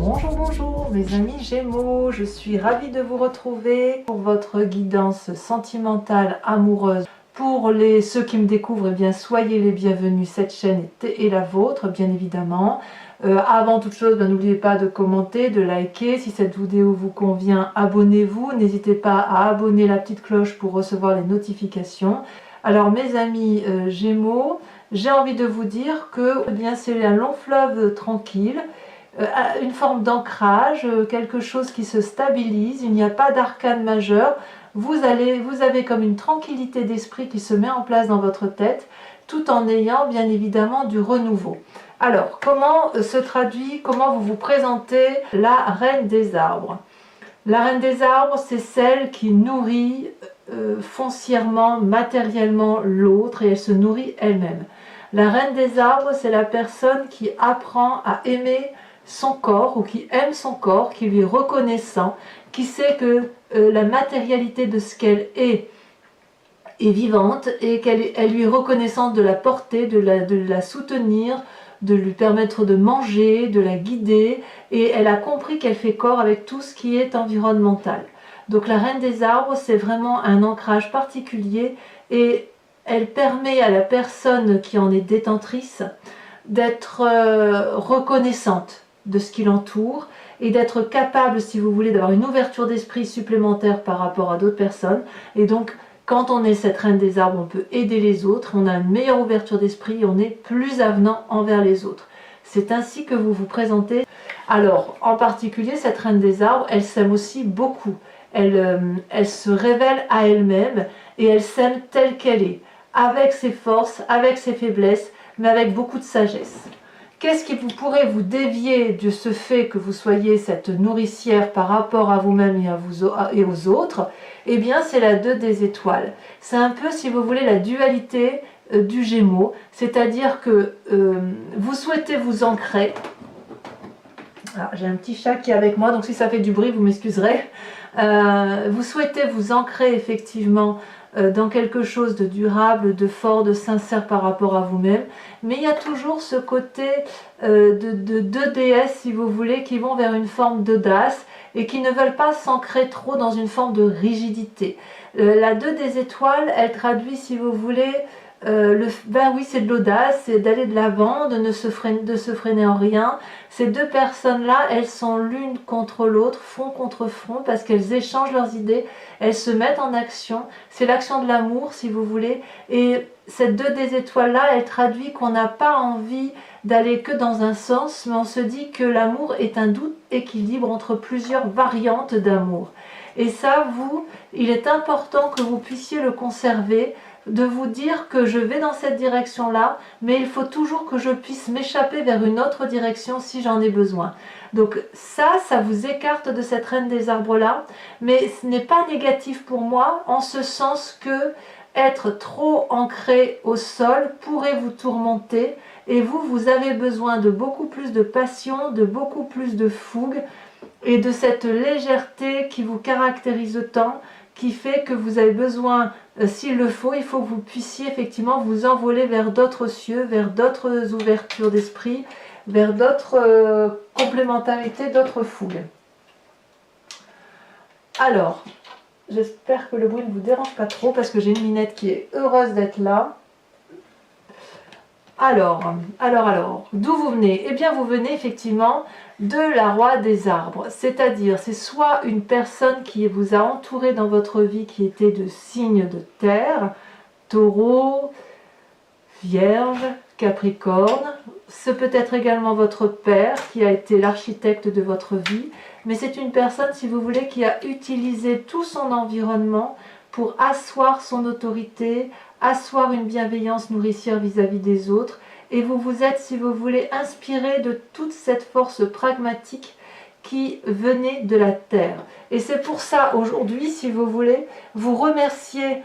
Bonjour, bonjour mes amis Gémeaux, je suis ravie de vous retrouver pour votre guidance sentimentale, amoureuse. Pour ceux qui me découvrent, eh bien, soyez les bienvenus, cette chaîne est la vôtre, bien évidemment. Avant toute chose, n'oubliez pas de commenter, de liker. Si cette vidéo vous convient, abonnez-vous. N'hésitez pas à abonner la petite cloche pour recevoir les notifications. Alors mes amis Gémeaux, j'ai envie de vous dire que eh bien, c'est un long fleuve tranquille. Une forme d'ancrage, quelque chose qui se stabilise, il n'y a pas d'arcane majeur, vous avez comme une tranquillité d'esprit qui se met en place dans votre tête, tout en ayant bien évidemment du renouveau. Alors, comment comment vous vous présentez la reine des arbres? La reine des arbres, c'est celle qui nourrit foncièrement, matériellement l'autre, et elle se nourrit elle-même. La reine des arbres, c'est la personne qui apprend à aimer son corps, ou qui aime son corps, qui lui est reconnaissant, qui sait que la matérialité de ce qu'elle est vivante, et qu'elle lui est reconnaissante de la porter, de la soutenir, de lui permettre de manger, de la guider, et elle a compris qu'elle fait corps avec tout ce qui est environnemental. Donc la reine des arbres, c'est vraiment un ancrage particulier, et elle permet à la personne qui en est détentrice d'être reconnaissante de ce qui l'entoure et d'être capable, si vous voulez, d'avoir une ouverture d'esprit supplémentaire par rapport à d'autres personnes. Et donc, quand on est cette reine des arbres, on peut aider les autres, on a une meilleure ouverture d'esprit, on est plus avenant envers les autres. C'est ainsi que vous vous présentez. Alors, en particulier, cette reine des arbres, elle s'aime aussi beaucoup. Elle se révèle à elle-même et elle s'aime telle qu'elle est, avec ses forces, avec ses faiblesses, mais avec beaucoup de sagesse. Qu'est-ce qui pourrait vous dévier de ce fait que vous soyez cette nourricière par rapport à vous-même et aux autres? Eh bien, c'est la 2 des étoiles. C'est un peu, si vous voulez, la dualité du Gémeaux, c'est-à-dire que vous souhaitez vous ancrer. J'ai un petit chat qui est avec moi, donc si ça fait du bruit, vous m'excuserez. Vous souhaitez vous ancrer effectivement dans quelque chose de durable, de fort, de sincère par rapport à vous-même, mais il y a toujours ce côté de deux déesses, si vous voulez, qui vont vers une forme d'audace et qui ne veulent pas s'ancrer trop dans une forme de rigidité. La 2 des étoiles, elle traduit, si vous voulez, oui, c'est de l'audace, c'est d'aller de l'avant, de se freiner en rien. Ces deux personnes-là, elles sont l'une contre l'autre, front contre front, parce qu'elles échangent leurs idées, elles se mettent en action. C'est l'action de l'amour, si vous voulez. Et cette 2 des étoiles-là, elle traduit qu'on n'a pas envie d'aller que dans un sens, mais on se dit que l'amour est un doux équilibre entre plusieurs variantes d'amour. Et ça, il est important que vous puissiez le conserver, de vous dire que je vais dans cette direction-là, mais il faut toujours que je puisse m'échapper vers une autre direction si j'en ai besoin. Donc ça vous écarte de cette reine des arbres-là, mais ce n'est pas négatif pour moi, en ce sens que être trop ancré au sol pourrait vous tourmenter, et vous avez besoin de beaucoup plus de passion, de beaucoup plus de fougue, et de cette légèreté qui vous caractérise tant, qui fait que vous avez besoin, s'il le faut, il faut que vous puissiez effectivement vous envoler vers d'autres cieux, vers d'autres ouvertures d'esprit, vers d'autres complémentarités, d'autres fougues. Alors, j'espère que le bruit ne vous dérange pas trop, parce que j'ai une minette qui est heureuse d'être là. Alors, d'où vous venez? Eh bien, vous venez effectivement de la roi des arbres, c'est-à-dire c'est soit une personne qui vous a entouré dans votre vie qui était de signes de terre, taureau, vierge, capricorne, c'est peut-être également votre père qui a été l'architecte de votre vie, mais c'est une personne, si vous voulez, qui a utilisé tout son environnement pour asseoir son autorité, asseoir une bienveillance nourricière vis-à-vis des autres, et vous vous êtes, si vous voulez, inspiré de toute cette force pragmatique qui venait de la terre. Et c'est pour ça, aujourd'hui, si vous voulez, vous remerciez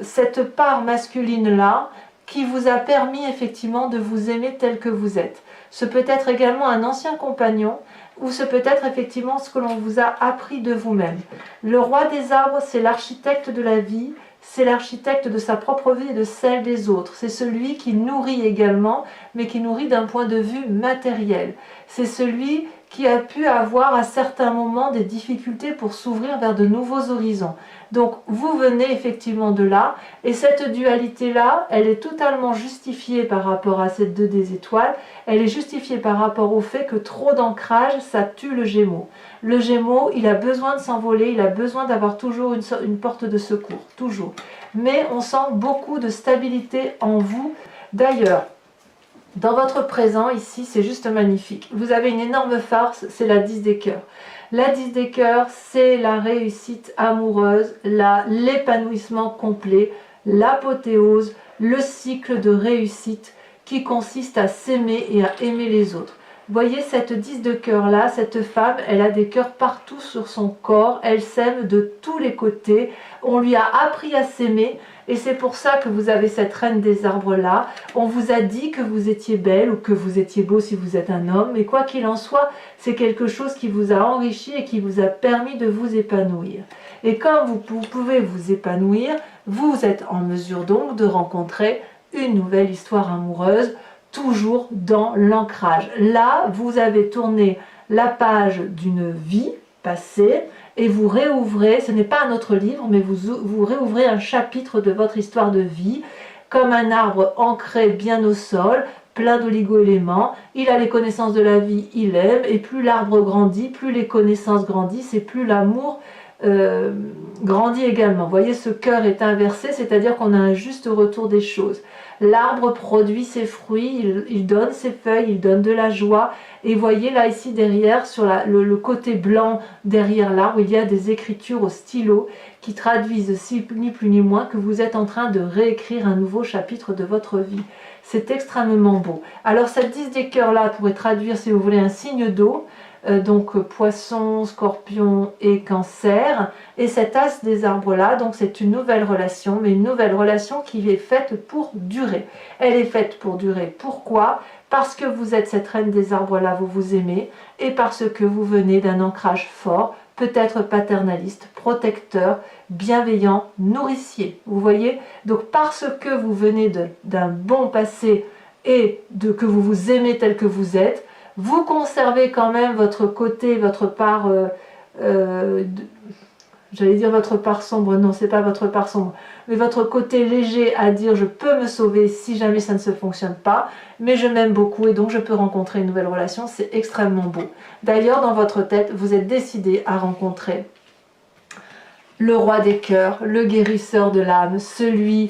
cette part masculine-là qui vous a permis effectivement de vous aimer tel que vous êtes. Ce peut être également un ancien compagnon, ou ce peut être effectivement ce que l'on vous a appris de vous-même. Le roi des arbres, c'est l'architecte de la vie, c'est l'architecte de sa propre vie et de celle des autres. C'est celui qui nourrit également, mais qui nourrit d'un point de vue matériel. c'est celui qui a pu avoir à certains moments des difficultés pour s'ouvrir vers de nouveaux horizons. Donc vous venez effectivement de là, et cette dualité-là, elle est totalement justifiée par rapport à cette 2 des étoiles, elle est justifiée par rapport au fait que trop d'ancrage, ça tue le Gémeaux. Le Gémeaux, il a besoin de s'envoler, il a besoin d'avoir toujours une porte de secours, toujours. Mais on sent beaucoup de stabilité en vous. D'ailleurs, dans votre présent, ici, c'est juste magnifique. Vous avez une énorme farce, c'est la 10 des cœurs. La 10 des cœurs, c'est la réussite amoureuse, l'épanouissement complet, l'apothéose, le cycle de réussite qui consiste à s'aimer et à aimer les autres. Voyez cette 10 de cœur là, cette femme, elle a des cœurs partout sur son corps, elle s'aime de tous les côtés, on lui a appris à s'aimer. Et c'est pour ça que vous avez cette reine des arbres là. On vous a dit que vous étiez belle ou que vous étiez beau si vous êtes un homme. Mais quoi qu'il en soit, c'est quelque chose qui vous a enrichi et qui vous a permis de vous épanouir. Et quand vous pouvez vous épanouir, vous êtes en mesure donc de rencontrer une nouvelle histoire amoureuse, toujours dans l'ancrage. Là, vous avez tourné la page d'une vie passée, et vous réouvrez, ce n'est pas un autre livre, mais vous réouvrez un chapitre de votre histoire de vie, comme un arbre ancré bien au sol, plein d'oligo-éléments, il a les connaissances de la vie, il aime, et plus l'arbre grandit, plus les connaissances grandissent, et plus l'amour grandit également. Vous voyez, ce cœur est inversé, c'est-à-dire qu'on a un juste retour des choses. L'arbre produit ses fruits, il donne ses feuilles, il donne de la joie. Et voyez là ici derrière, sur le côté blanc derrière l'arbre, il y a des écritures au stylo qui traduisent ni plus ni moins que vous êtes en train de réécrire un nouveau chapitre de votre vie. C'est extrêmement beau. Alors cette 10 des cœurs là pourrait traduire, si vous voulez, un signe d'eau. Donc poisson, scorpion et cancer, et cet as des arbres là, donc c'est une nouvelle relation, mais une nouvelle relation qui est faite pour durer. Elle est faite pour durer. Pourquoi? Parce que vous êtes cette reine des arbres là, vous vous aimez, et parce que vous venez d'un ancrage fort, peut-être paternaliste, protecteur, bienveillant, nourricier. Vous voyez? Donc parce que vous venez d'un bon passé et que vous vous aimez tel que vous êtes, vous conservez quand même votre côté, votre part, j'allais dire votre part sombre, non, c'est pas votre part sombre, mais votre côté léger à dire je peux me sauver si jamais ça ne se fonctionne pas, mais je m'aime beaucoup et donc je peux rencontrer une nouvelle relation, c'est extrêmement beau. D'ailleurs, dans votre tête, vous êtes décidé à rencontrer le roi des cœurs, le guérisseur de l'âme, celui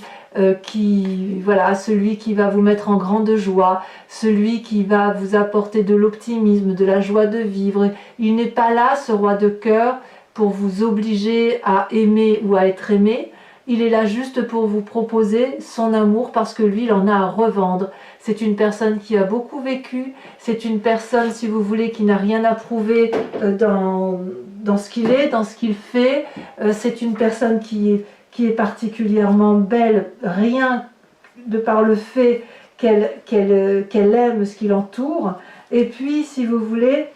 qui va vous mettre en grande joie, celui qui va vous apporter de l'optimisme, de la joie de vivre. Il n'est pas là, ce roi de cœur, pour vous obliger à aimer ou à être aimé. Il est là juste pour vous proposer son amour parce que lui, il en a à revendre. C'est une personne qui a beaucoup vécu, c'est une personne, si vous voulez, qui n'a rien à prouver dans ce qu'il est, dans ce qu'il fait. C'est une personne qui est particulièrement belle, rien de par le fait qu'elle aime ce qui l'entoure. Et puis, si vous voulez,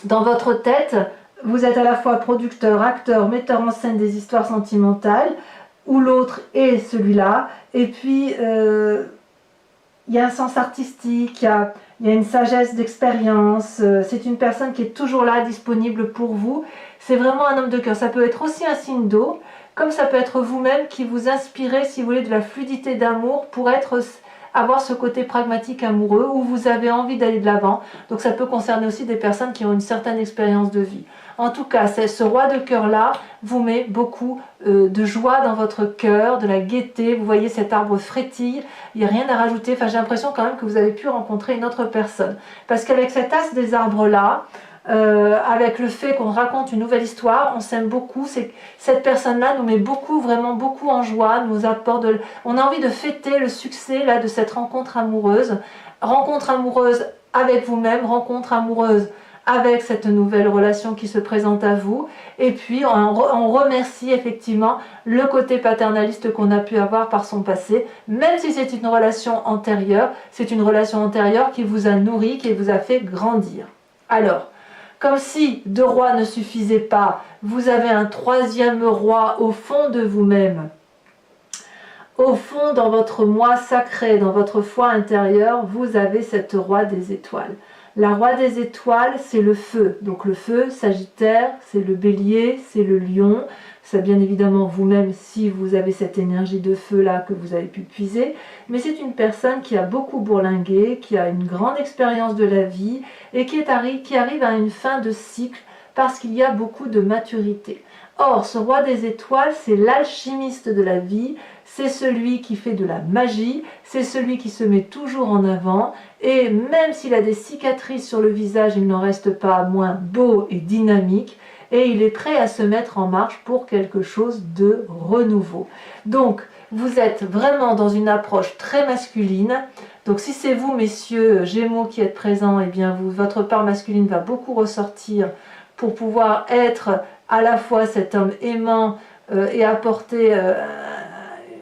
dans votre tête, vous êtes à la fois producteur, acteur, metteur en scène des histoires sentimentales, ou l'autre est celui-là. Et puis, il y a un sens artistique, il y a une sagesse d'expérience. C'est une personne qui est toujours là, disponible pour vous. C'est vraiment un homme de cœur. Ça peut être aussi un signe d'eau, comme ça peut être vous-même qui vous inspirez, si vous voulez, de la fluidité d'amour pour avoir ce côté pragmatique amoureux où vous avez envie d'aller de l'avant. Donc ça peut concerner aussi des personnes qui ont une certaine expérience de vie. En tout cas, ce roi de cœur-là vous met beaucoup de joie dans votre cœur, de la gaieté. Vous voyez cet arbre frétille, il n'y a rien à rajouter. Enfin, j'ai l'impression quand même que vous avez pu rencontrer une autre personne. Parce qu'avec cet as des arbres-là, avec le fait qu'on raconte une nouvelle histoire, on s'aime beaucoup. Cette personne-là nous met beaucoup, vraiment beaucoup en joie, nous apporte on a envie de fêter le succès là, de cette rencontre amoureuse avec vous-même, rencontre amoureuse avec cette nouvelle relation qui se présente à vous. Et puis on remercie effectivement le côté paternaliste qu'on a pu avoir par son passé, même si c'est une relation antérieure, c'est une relation antérieure qui vous a nourri, qui vous a fait grandir. Alors, comme si 2 rois ne suffisaient pas, vous avez un 3e roi au fond de vous-même. Au fond, dans votre moi sacré, dans votre foi intérieure, vous avez cette roi des étoiles. La roi des étoiles, c'est le feu. Donc le feu, Sagittaire, c'est le bélier, c'est le lion. C'est bien évidemment vous-même si vous avez cette énergie de feu là que vous avez pu puiser. Mais c'est une personne qui a beaucoup bourlingué, qui a une grande expérience de la vie et qui arrive à une fin de cycle parce qu'il y a beaucoup de maturité. Or, ce roi des étoiles, c'est l'alchimiste de la vie, c'est celui qui fait de la magie, c'est celui qui se met toujours en avant, et même s'il a des cicatrices sur le visage, il n'en reste pas moins beau et dynamique, et il est prêt à se mettre en marche pour quelque chose de renouveau. Donc, vous êtes vraiment dans une approche très masculine. Donc, si c'est vous, messieurs Gémeaux, qui êtes présents, eh bien, votre part masculine va beaucoup ressortir pour pouvoir être à la fois cet homme aimant et apporter,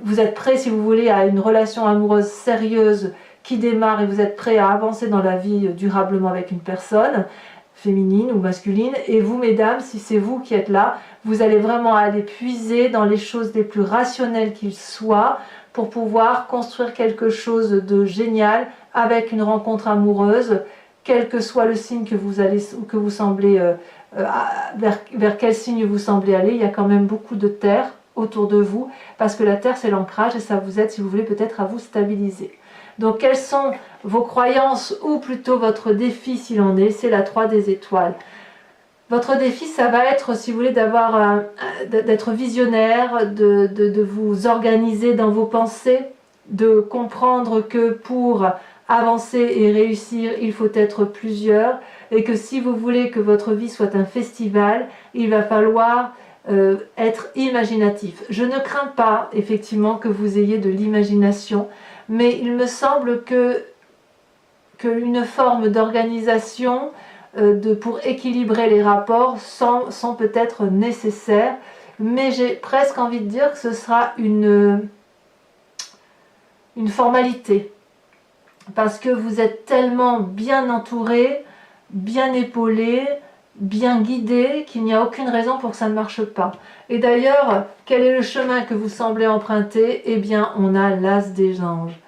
vous êtes prêt si vous voulez à une relation amoureuse sérieuse qui démarre et vous êtes prêt à avancer dans la vie durablement avec une personne féminine ou masculine. Et vous mesdames, si c'est vous qui êtes là, vous allez vraiment aller puiser dans les choses les plus rationnelles qu'il soit pour pouvoir construire quelque chose de génial avec une rencontre amoureuse, quel que soit le signe que vous semblez vers quel signe vous semblez aller. Il y a quand même beaucoup de terre autour de vous, parce que la terre c'est l'ancrage et ça vous aide si vous voulez peut-être à vous stabiliser. Donc quelles sont vos croyances ou plutôt votre défi s'il en est? C'est la 3 des étoiles. Votre défi, ça va être, si vous voulez, d'être visionnaire, de vous organiser dans vos pensées, de comprendre que pour avancer et réussir, il faut être plusieurs, et que si vous voulez que votre vie soit un festival, il va falloir être imaginatif. Je ne crains pas, effectivement, que vous ayez de l'imagination, mais il me semble qu'une forme d'organisation pour équilibrer les rapports sont peut-être nécessaires, mais j'ai presque envie de dire que ce sera une formalité, parce que vous êtes tellement bien entouré, bien épaulé, bien guidé, qu'il n'y a aucune raison pour que ça ne marche pas. Et d'ailleurs, quel est le chemin que vous semblez emprunter? Eh bien, on a l'As des anges.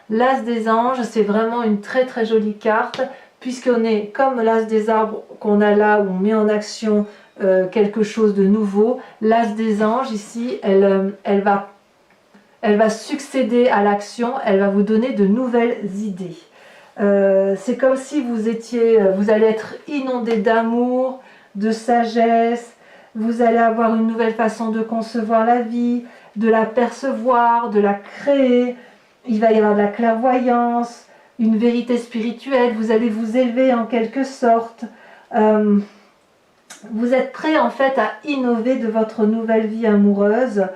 L'As des anges, c'est vraiment une très très jolie carte, puisqu'on est comme l'As des arbres qu'on a là, où on met en action quelque chose de nouveau. L'As des anges, ici, elle va succéder à l'action, elle va vous donner de nouvelles idées. C'est comme si vous allez être inondé d'amour, de sagesse, vous allez avoir une nouvelle façon de concevoir la vie, de la percevoir, de la créer. Il va y avoir de la clairvoyance, une vérité spirituelle, vous allez vous élever en quelque sorte. Vous êtes prêt en fait à innover de votre nouvelle vie amoureuse.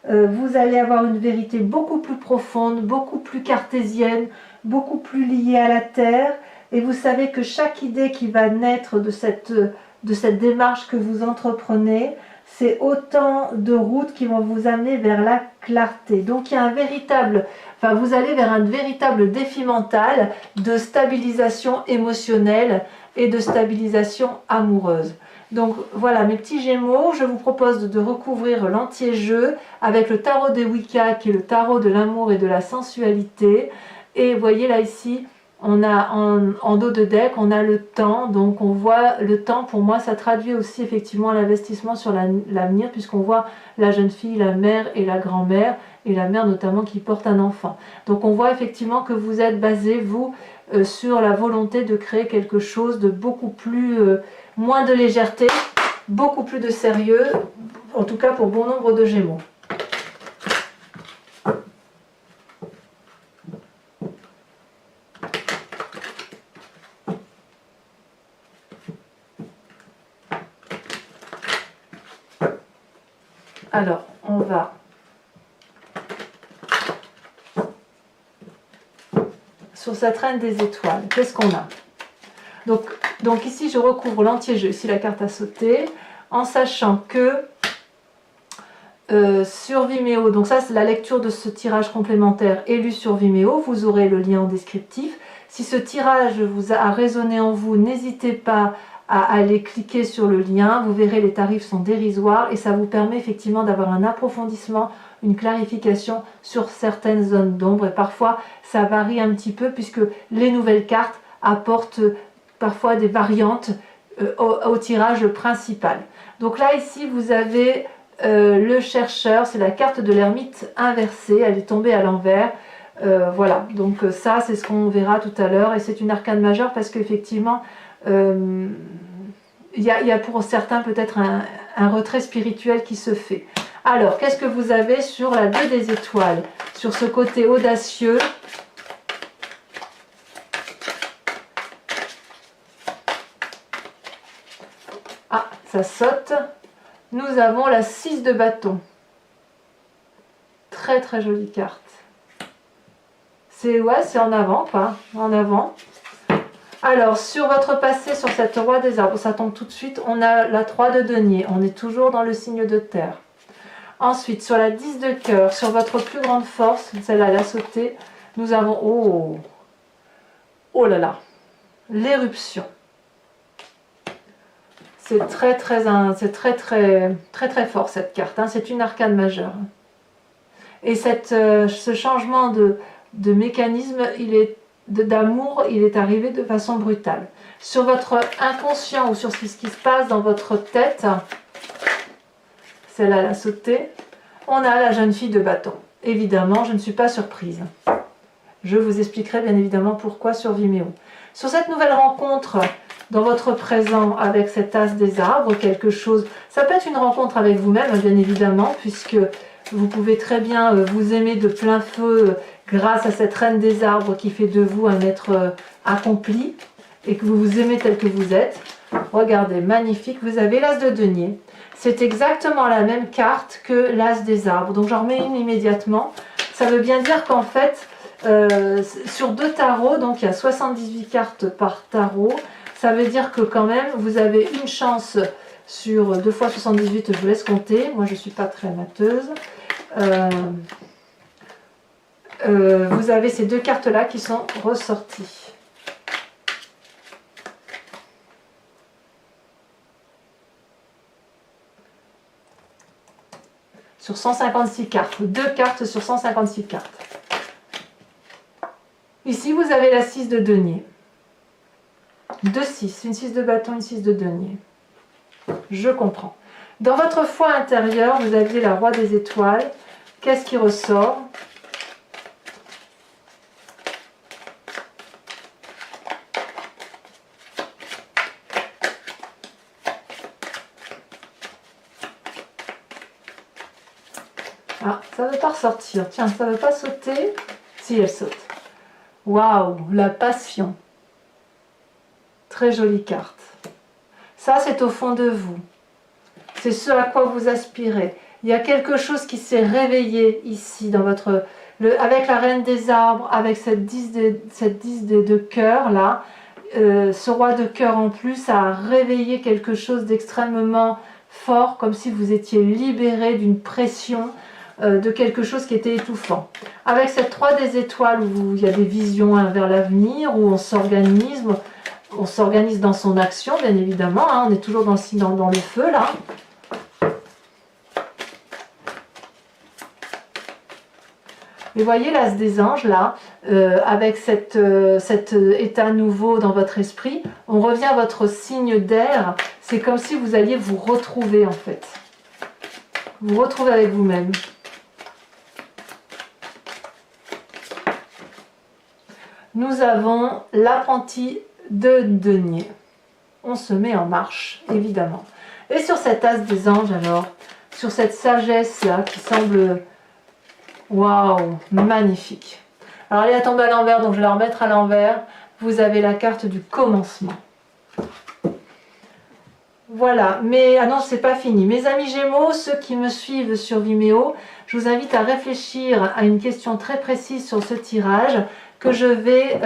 Vous allez avoir une vérité beaucoup plus profonde, beaucoup plus cartésienne, beaucoup plus liée à la terre, et vous savez que chaque idée qui va naître de cette démarche que vous entreprenez, c'est autant de routes qui vont vous amener vers la clarté. Donc il y a vous allez vers un véritable défi mental de stabilisation émotionnelle et de stabilisation amoureuse. Donc voilà mes petits Gémeaux, je vous propose de recouvrir l'anti-jeu avec le tarot des Wicca, qui est le tarot de l'amour et de la sensualité. Et vous voyez là ici, on a en dos de deck, on a le temps. Donc on voit le temps, pour moi ça traduit aussi effectivement l'investissement sur l'avenir, puisqu'on voit la jeune fille, la mère et la grand-mère, et la mère notamment qui porte un enfant. Donc on voit effectivement que vous êtes basé, vous, sur la volonté de créer quelque chose de beaucoup plus... moins de légèreté, beaucoup plus de sérieux, en tout cas pour bon nombre de Gémeaux. Alors, on va sur cette reine des étoiles. Qu'est-ce qu'on a? Donc ici, je recouvre l'anti-jeu, ici la carte a sauté, en sachant que sur Vimeo, donc ça c'est la lecture de ce tirage complémentaire élu sur Vimeo, vous aurez le lien en descriptif. Si ce tirage vous a résonné en vous, n'hésitez pas à aller cliquer sur le lien, vous verrez les tarifs sont dérisoires et ça vous permet effectivement d'avoir un approfondissement une clarification sur certaines zones d'ombre. Et parfois, ça varie un petit peu puisque les nouvelles cartes apportent parfois des variantes au tirage principal. Donc là, ici, vous avez le chercheur, c'est la carte de l'ermite inversée, elle est tombée à l'envers. Voilà, donc ça, c'est ce qu'on verra tout à l'heure. Et c'est une arcane majeure parce qu'effectivement, il y a pour certains peut-être un retrait spirituel qui se fait. Alors, qu'est-ce que vous avez sur la 2 des étoiles? Sur ce côté audacieux. Ah, ça saute. Nous avons la 6 de bâton. Très très jolie carte. C'est en avant quoi, en avant. Alors, sur votre passé, sur cette roi des arbres, ça tombe tout de suite, on a la 3 de denier, on est toujours dans le signe de terre. Ensuite, sur la 10 de cœur, sur votre plus grande force, celle-là, elle a sauté, nous avons, oh là là, l'éruption. C'est très fort cette carte, hein. C'est une arcane majeure. Et ce changement de mécanisme, d'amour, il est arrivé de façon brutale. Sur votre inconscient ou sur ce qui se passe dans votre tête, celle-là, elle a sauté, on a la jeune fille de bâton. Évidemment, je ne suis pas surprise. Je vous expliquerai bien évidemment pourquoi sur Vimeo. Sur cette nouvelle rencontre dans votre présent avec cet as des arbres, quelque chose, ça peut être une rencontre avec vous-même, bien évidemment, puisque vous pouvez très bien vous aimer de plein feu grâce à cette reine des arbres qui fait de vous un être accompli et que vous vous aimez tel que vous êtes. Regardez, magnifique, vous avez l'as de denier. C'est exactement la même carte que l'as des arbres. Donc j'en remets une immédiatement. Ça veut bien dire qu'en fait, sur 2 tarots, donc il y a 78 cartes par tarot, ça veut dire que quand même, vous avez une chance sur 2 fois 78, je vous laisse compter. Moi, je ne suis pas très amateuse. Vous avez ces 2 cartes-là qui sont ressorties. Sur 156 cartes. 2 cartes sur 156 cartes. Ici, vous avez la 6 de denier. 2 6, une 6 de bâton, une 6 de denier. Je comprends. Dans votre foi intérieure, vous aviez la roi des étoiles. Qu'est-ce qui ressort? Ah, ça ne veut pas ressortir. Tiens, ça ne veut pas sauter. Si, elle saute. Waouh, la passion. Très jolie carte. Ça, c'est au fond de vous. C'est ce à quoi vous aspirez. Il y a quelque chose qui s'est réveillé ici, dans votre, avec la reine des arbres, avec cette 10 de cœur là. Ce roi de cœur en plus a réveillé quelque chose d'extrêmement fort, comme si vous étiez libéré d'une pression, de quelque chose qui était étouffant. Avec cette 3 des étoiles où il y a des visions vers l'avenir, où on s'organise dans son action, bien évidemment, hein, on est toujours dans le feu là. Mais voyez l'as des anges là, avec cet état nouveau dans votre esprit, on revient à votre signe d'air, c'est comme si vous alliez vous retrouver en fait. Vous retrouvez avec vous-même. Nous avons l'apprenti de denier. On se met en marche, évidemment. Et sur cet as des anges alors, sur cette sagesse là qui semble... Waouh, magnifique. Alors elle est tombée à l'envers, donc je vais la remettre à l'envers. Vous avez la carte du commencement. Voilà, mais ah non, c'est pas fini. Mes amis Gémeaux, ceux qui me suivent sur Vimeo, je vous invite à réfléchir à une question très précise sur ce tirage que je vais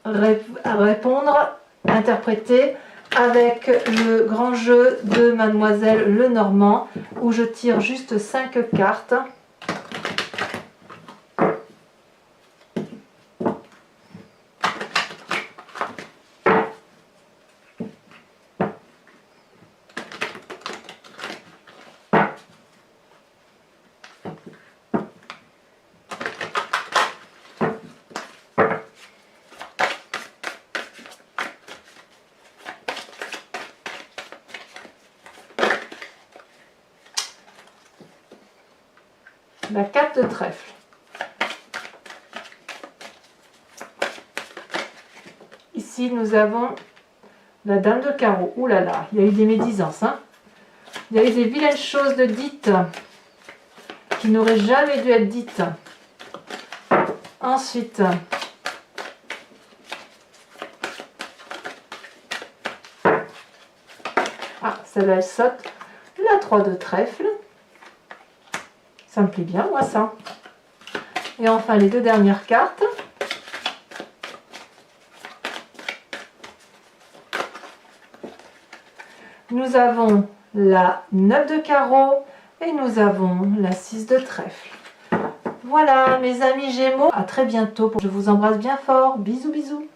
répondre, interpréter avec le grand jeu de Mademoiselle Lenormand, où je tire juste 5 cartes. la 4 de trèfle. Ici, nous avons la dame de carreau. Ouh là là, il y a eu des médisances. Hein. Il y a eu des vilaines choses de dites qui n'auraient jamais dû être dites. Ensuite, celle-là, elle saute. La 3 de trèfle. Ça me plaît bien, moi, ça. Et enfin, les deux dernières cartes. Nous avons la 9 de carreau et nous avons la 6 de trèfle. Voilà, mes amis Gémeaux, à très bientôt. Je vous embrasse bien fort. Bisous, bisous.